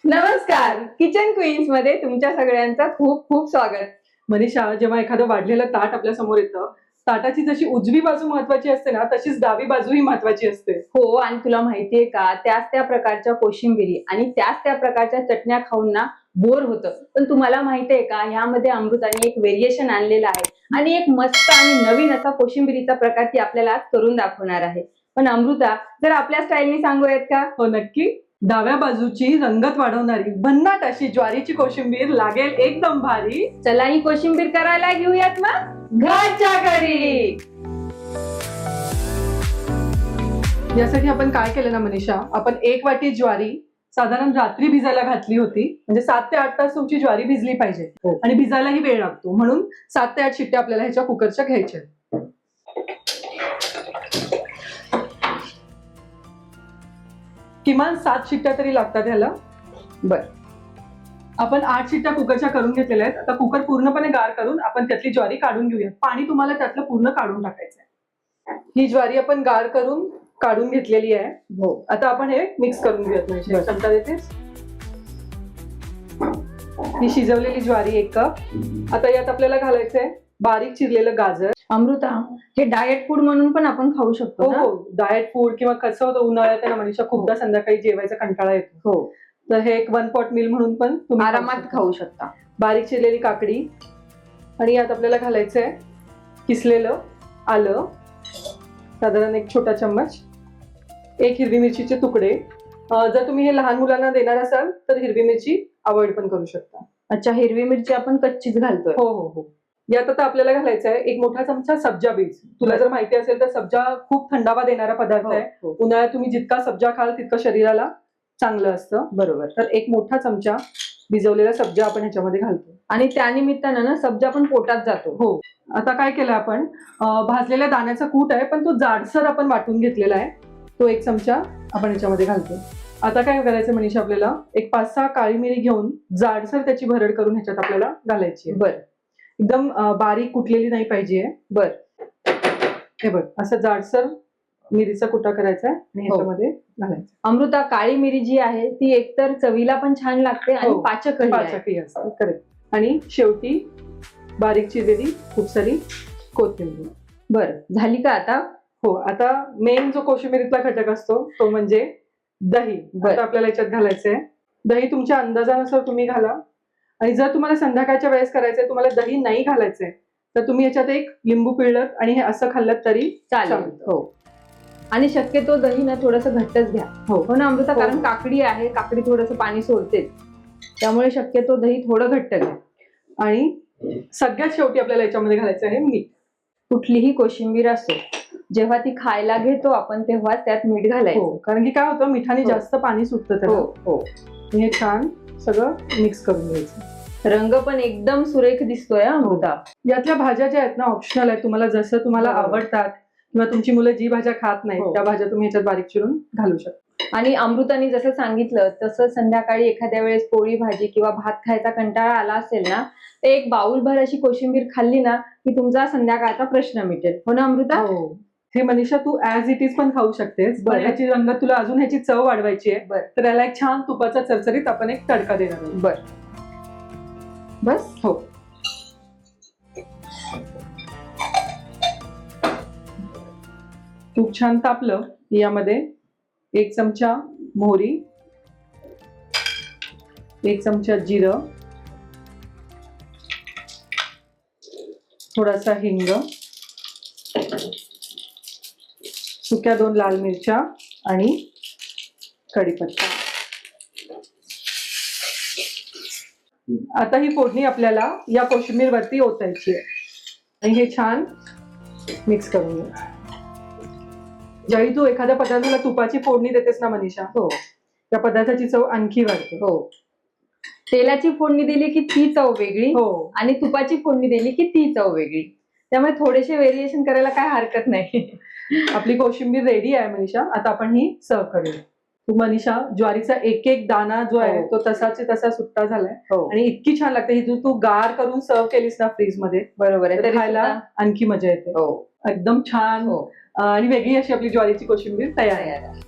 नमस्कार, kitchen queens मध्ये तुमच्या सगळ्यांचं खूप खूप स्वागत. मनीषा, जेव्हा एखादं वाढलेलं ताट आपल्या समोर येतं, ताटाची जशी उजवी बाजू महत्वाची असते ना, तशीच डावी बाजूही महत्वाची असते. हो, आणि तुला माहितीये का, त्याच त्या प्रकारच्या कोशिंबिरी आणि त्याच त्या प्रकारच्या चटण्या खाऊन ना बोर होतं. पण तुम्हाला माहितीये का, ह्यामध्ये अमृताने एक व्हेरिएशन आणलेलं आहे आणि एक मस्त आणि नवीन असा कोशिंबिरीचा प्रकार ती आपल्याला आज करून दाखवणार आहे. पण अमृता, जर आपल्या स्टाईलनी सांगूयात का? हो, नक्की. डाव्या बाजूची रंगत वाढवणारी भन्नाट अशी ज्वारीची कोशिंबीर लागेल एकदम भारी. चला ही कोशिंबीर करायला घेऊयात मग घरच्या घरी. यासाठी आपण काय केलं ना मनीषा, आपण 1 वाटी ज्वारी साधारण रात्री भिजायला घातली होती. म्हणजे 7 ते 8 तास तुमची ज्वारी भिजली पाहिजे. आणि भिजायलाही वेळ लागतो, म्हणून 7 ते 8 शिट्ट्या आपल्याला ह्याच्या कुकरच्या घ्यायच्या. किमान 7 शिट्ट्या तरी लागतात ह्याला. बर, आपण 8 शिट्ट्या कुकरच्या करून घेतलेल्या आहेत. आता कुकर पूर्णपणे गार करून आपण त्यातली ज्वारी काढून घेऊया. पाणी तुम्हाला त्यातलं पूर्ण काढून टाकायचंय. ही ज्वारी आपण गार करून काढून घेतलेली आहे. हो. आता आपण हे मिक्स करून घेऊयात. म्हणजे चमचा देतेस. ही शिजवलेली ज्वारी 1 कप. आता यात आपल्याला घालायचंय बारीक चिरलेलं गाजर. अमृता, हे डाएट फूड म्हणून पण आपण खाऊ शकतो हो ना? हो, डाएट फूड किंवा कसं होतं उन्हाळ्यात ना मनीषा, खूपदा संध्याकाळी जेवायचा कंटाळा येतो. हो, तर हे एक 1 पॉट मील म्हणून पण तुम्ही आरामात खाऊ शकता. बारीक चिरलेली काकडी. आणि यात आपल्याला घालायचंय किसलेलं आलं, साधारण 1 छोटा चम्मच. 1 हिरवी मिरचीचे तुकडे. जर तुम्ही हे लहान मुलांना देणार असाल तर हिरवी मिरची अवॉइड पण करू शकता. अच्छा, हिरवी मिरची आपण कच्चीच घालतोय. हो हो हो. यात आता आपल्याला घालायचं आहे 1 मोठा चमचा सब्जा बीज. तुला जर माहिती असेल तर सब्जा खूप थंडावा देणारा पदार्थ आहे. हो. उन्हाळ्यात तुम्ही जितका सब्जा खाल तितकं शरीराला चांगलं असतं. बरोबर. तर 1 मोठा चमचा भिजवलेला सब्जा आपण ह्याच्यामध्ये घालतो. आणि त्यानिमित्तानं ना सब्जा पण पोटात जातो. हो. आता काय केलं आपण, भाजलेल्या दाण्याचा कूट आहे पण तो जाडसर आपण वाटून घेतलेला आहे. तो 1 चमचा आपण ह्याच्यामध्ये घालतो. आता काय करायचं मनीषा, आपल्याला एक 5-6 काळी मिरी घेऊन जाडसर त्याची भरड करून ह्याच्यात आपल्याला घालायची आहे. बर, एकदम बारीक कुटलेली नाही पाहिजे. बर. हे बघ, असं जाडसर मिरीचा कुटा करायचा आणि ह्याच्यामध्ये घालायचा. अमृता, काळी मिरी जी आहे ती एकतर चवीला पण छान लागते आणि हो, पाचकही आहे. पाचकही असते. करेक्ट. आणि शेवटी बारीक चिरलेली खूप सारी कोथिंबीर. बर, झाली का आता? हो. आता मेन जो कोशिंबिरीतला घटक असतो तो म्हणजे दही. आता आपल्याला याच्यात घालायचंय. दही तुमच्या अंदाजानुसार तुम्ही घाला. आणि जर तुम्हाला संध्याकाळच्या वेळेस करायचंय, तुम्हाला दही नाही घालायचंय, तर तुम्ही याच्यात 1 लिंबू पिळलं आणि हे असं खाल्लं तरी चालेल. हो. आणि शक्यतो दही ना थोडंसं घट्टच घ्या. हो ना अमृता, हो. कारण काकडी आहे, काकडी थोडंसं पाणी सोडते, त्यामुळे शक्यतो दही थोडं घट्ट घ्या. आणि सगळ्यात शेवटी आपल्याला याच्यामध्ये घालायचं आहे मीठ. कुठलीही कोशिंबीर असो, जेव्हा ती खायला घेतो आपण तेव्हा त्यात मीठ घालायचं. हो, कारण की काय होतं, मिठाने हो. जास्त पाणी सुटतं त्याला. हो हो. आणि हे छान सगळं मिक्स करून घ्यायचं. रंग पण एकदम सुरेख दिसतोय अमृता. यातल्या भाज्या ज्या आहेत ना ऑप्शनल आहेत. तुम्हाला जसं तुम्हाला बरोबर. आवडतात किंवा तुमची मुलं जी भाज्या खात नाहीत हो. त्या भाज्या तुम्ही ह्याच्यात बारीक चिरून घालू शकता. आणि अमृताने जसं सांगितलं तसं संध्याकाळी एखाद्या वेळेस पोळी भाजी किंवा भात खायचा कंटाळा आला असेल ना, तर 1 बाउलभर अशी कोशिंबीर खाल्ली ना की तुमचा संध्याकाळचा प्रश्न मिटेल. हो ना अमृता? हो. हे मनीषा, तू ऍज इट इज पण खाऊ शकतेस. पण बरं. याची रंगत तुला अजून ह्याची चव वाढवायची आहे. बरं. तर याला एक छान तुपाचा चरचरीत आपण एक तडका देणार आहोत. बर, बस. हो. तूप छान तापलं. यामध्ये 1 चमचा मोहरी, 1 चमचा जिरं, थोडासा हिंग, सुक्या 2 लाल मिरच्या आणि कढीपत्ता. आता ही फोडणी आपल्याला या कोशिंबीर वरती ओतायची आहे आणि हे छान मिक्स करून घ्यायचं. ज्यावेळी तू एखाद्या पदार्थाला तुपाची फोडणी देतेस ना मनीषा, हो त्या पदार्थाची चव आणखी वाढते. हो. तेलाची फोडणी दिली की ती चव वेगळी, हो. आणि तुपाची फोडणी दिली की ती चव वेगळी. त्यामुळे थोडेसे व्हेरिएशन करायला काय हरकत नाही. आपली कोशिंबीर रेडी आहे मनीषा. आता आपण ही सर्व करूया. तू मनीषा, ज्वारीचा 1-1 दाना जो आहे तो तसाचे तसा सुट्टा झालाय. हो. आणि इतकी छान लागते ही. तू गार करून सर्व केलीस ना फ्रीज मध्ये, बरोबर आहे. तर तरी खायला सुद्धा- आणखी मजा येते. हो एकदम छान हो. आणि वेगळी अशी आपली ज्वारीची कोशिंबीर तयार आहे. तयार आहे.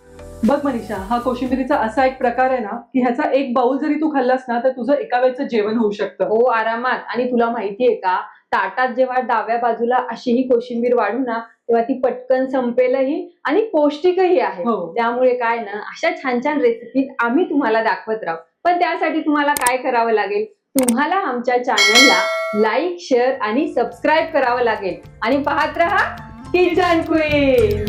बघ मनीषा, हा कोशिंबिरीचा असा एक प्रकार आहे ना की ह्याचा एक बाउल जरी तू खाल्लास ना तर तुझं एका वेळचं जेवण होऊ शकतं. हो, आरामात. आणि तुला माहितीये का, ताटात जेव्हा डाव्या बाजूला अशी ही कोशिंबीर वाढू ना, तेव्हा ती पटकन संपेलही आणि पौष्टिकही आहे. हो. त्यामुळे काय ना, अशा छान छान रेसिपी आम्ही तुम्हाला दाखवत राहू. पण त्यासाठी तुम्हाला काय करावं लागेल? तुम्हाला आमच्या चॅनलला लाईक, शेअर आणि सबस्क्राईब करावं लागेल आणि पाहत रहा किचन क्वीन.